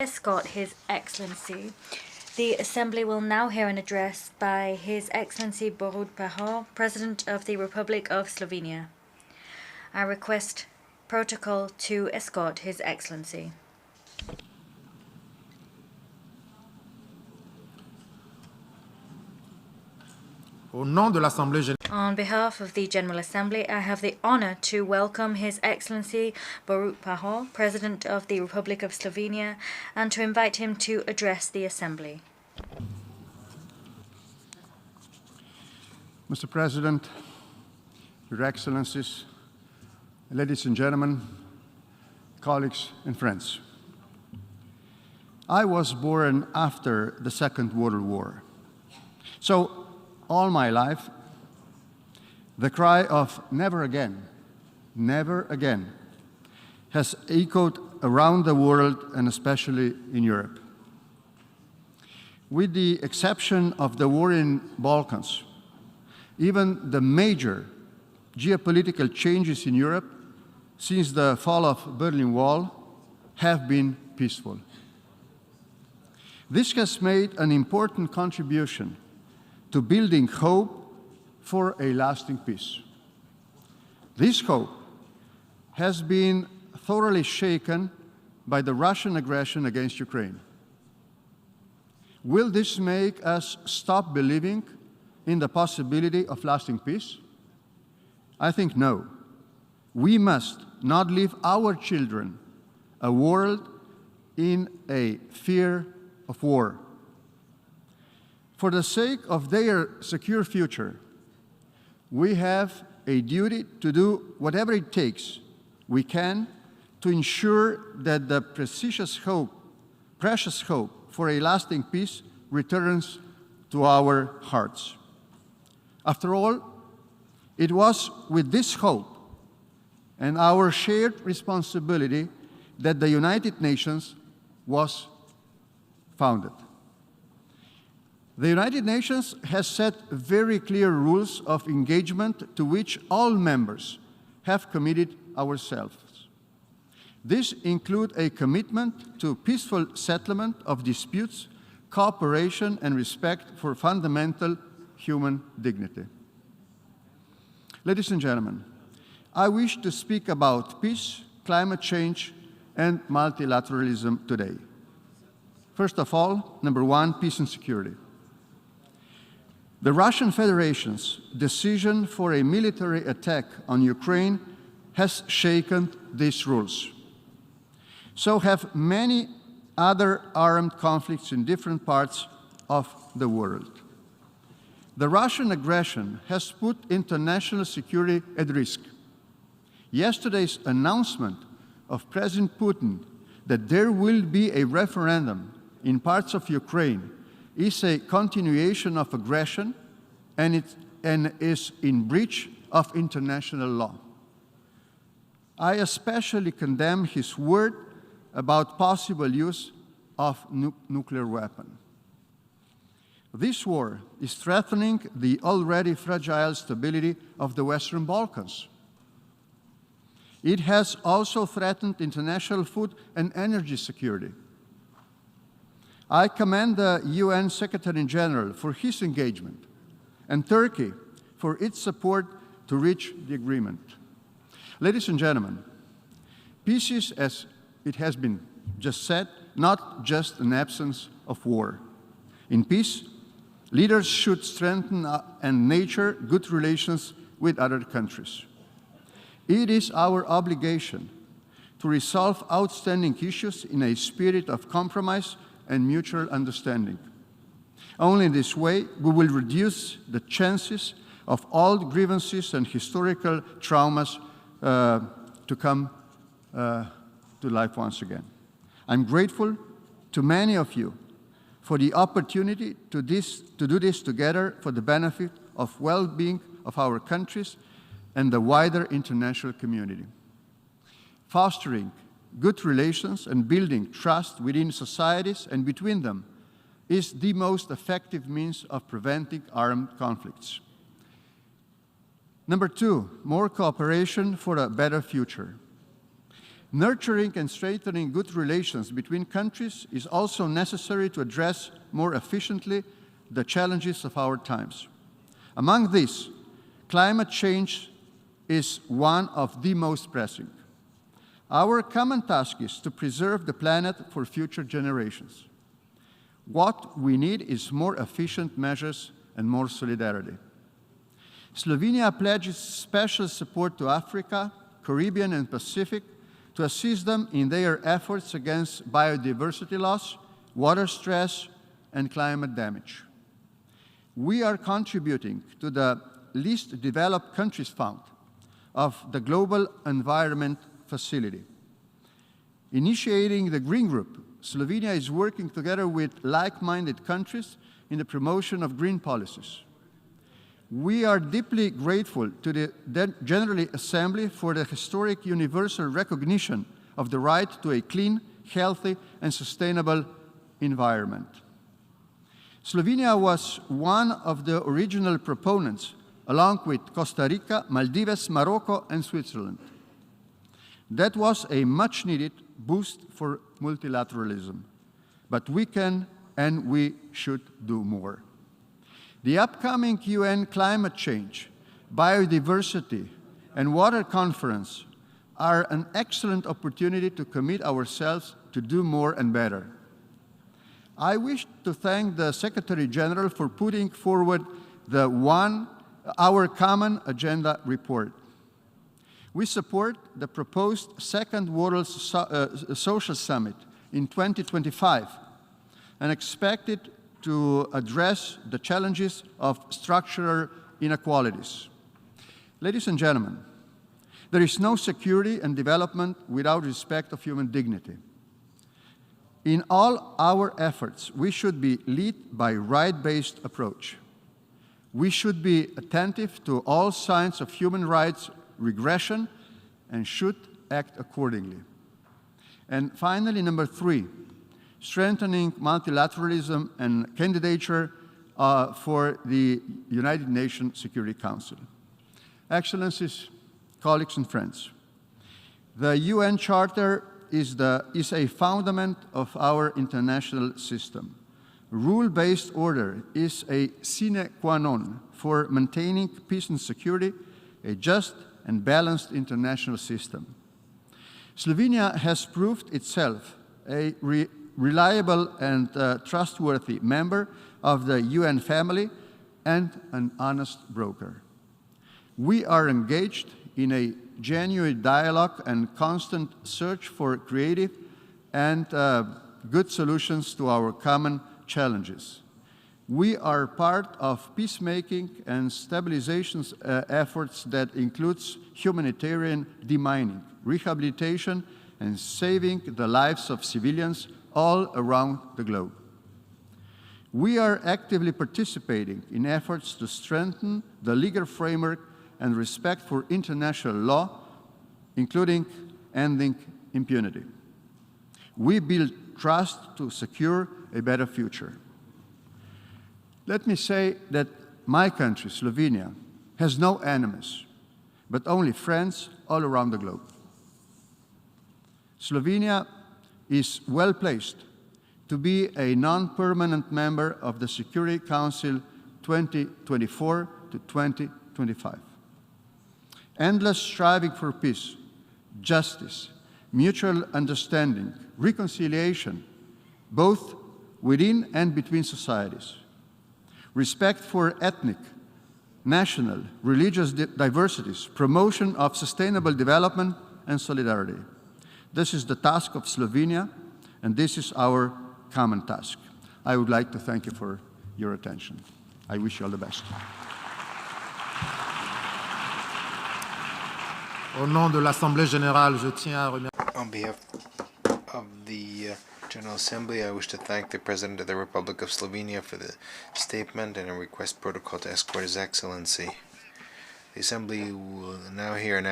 Escort His Excellency. The Assembly will now hear an address by His Excellency Borut Pahor, President of the Republic of Slovenia. I request protocol to escort His Excellency. Au nom de l'Assemblée générale, On behalf of the General Assembly, I have the honor to welcome His Excellency Borut Pahor, President of the Republic of Slovenia, and to invite him to address the Assembly. Mr. President, Your Excellencies, ladies and gentlemen, colleagues and friends. I was born after the Second World War. So all my life, the cry of never again has echoed around the world and especially in Europe. With the exception of the war in Balkans, even the major geopolitical changes in Europe since the fall of Berlin Wall have been peaceful. This has made an important contribution to building hope for a lasting peace. This hope has been thoroughly shaken by the Russian aggression against Ukraine. Will this make us stop believing in the possibility of lasting peace? I think no. We must not leave our children a world in a fear of war. For the sake of their secure future, we have a duty to do whatever it takes we can to ensure that the precious hope for a lasting peace returns to our hearts. After all, it was with this hope and our shared responsibility that the United Nations was founded. The United Nations has set very clear rules of engagement to which all members have committed ourselves. These include a commitment to peaceful settlement of disputes, cooperation, and respect for fundamental human dignity. Ladies and gentlemen, I wish to speak about peace, climate change, and multilateralism today. First of all, number one, peace and security. The Russian Federation's decision for a military attack on Ukraine has shaken these rules. So have many other armed conflicts in different parts of the world. The Russian aggression has put international security at risk. Yesterday's announcement of President Putin that there will be a referendum in parts of Ukraine is a continuation of aggression and is in breach of international law. I especially condemn his word about possible use of nuclear weapon. This war is threatening the already fragile stability of the Western Balkans. It has also threatened international food and energy security. I commend the UN Secretary-General for his engagement and Turkey for its support to reach the agreement. Ladies and gentlemen, peace is, as it has been just said, not just an absence of war. In peace, leaders should strengthen and nurture good relations with other countries. It is our obligation to resolve outstanding issues in a spirit of compromise and mutual understanding. Only in this way we will reduce the chances of old grievances and historical traumas to come to life once again. I'm grateful to many of you for the opportunity to do this together for the benefit of well-being of our countries and the wider international community. Fostering good relations and building trust within societies and between them is the most effective means of preventing armed conflicts. Number two, more cooperation for a better future. Nurturing and strengthening good relations between countries is also necessary to address more efficiently the challenges of our times. Among these, climate change is one of the most pressing. Our common task is to preserve the planet for future generations. What we need is more efficient measures and more solidarity. Slovenia pledges special support to Africa, Caribbean, and Pacific to assist them in their efforts against biodiversity loss, water stress, and climate damage. We are contributing to the Least Developed Countries Fund of the Global Environment Facility. Initiating the Green Group, Slovenia is working together with like-minded countries in the promotion of green policies. We are deeply grateful to the General Assembly for the historic universal recognition of the right to a clean, healthy, and sustainable environment. Slovenia was one of the original proponents, along with Costa Rica, Maldives, Morocco, and Switzerland. That was a much-needed boost for multilateralism, but we can and we should do more. The upcoming UN Climate Change, Biodiversity, and Water Conference are an excellent opportunity to commit ourselves to do more and better. I wish to thank the Secretary General for putting forward our Common Agenda report. We support the proposed Second World Social Summit in 2025 and expect it to address the challenges of structural inequalities. Ladies and gentlemen, there is no security and development without respect of human dignity. In all our efforts, we should be led by a right-based approach. We should be attentive to all signs of human rights regression and should act accordingly. And finally, number 3, strengthening multilateralism and candidature for the United Nations Security Council. Excellencies, colleagues and friends, the UN Charter is a fundament of our international system. Rule-based order is a sine qua non for maintaining peace and security, a just and balanced international system. Slovenia has proved itself a reliable and trustworthy member of the UN family and an honest broker. We are engaged in a genuine dialogue and constant search for creative and good solutions to our common challenges. We are part of peacemaking and stabilization efforts that includes humanitarian demining, rehabilitation, and saving the lives of civilians all around the globe. We are actively participating in efforts to strengthen the legal framework and respect for international law, including ending impunity. We build trust to secure a better future. Let me say that my country, Slovenia, has no enemies, but only friends all around the globe. Slovenia is well placed to be a non-permanent member of the Security Council 2024 to 2025. Endless striving for peace, justice, mutual understanding, reconciliation, both within and between societies. Respect for ethnic, national, religious diversities, promotion of sustainable development and solidarity. This is the task of Slovenia, and this is our common task. I would like to thank you for your attention. I wish you all the best. Au nom de l'Assemblée générale, je tiens à remercier. On behalf of the General Assembly, I wish to thank the President of the Republic of Slovenia for the statement and a request protocol to escort His Excellency. The Assembly will now hear an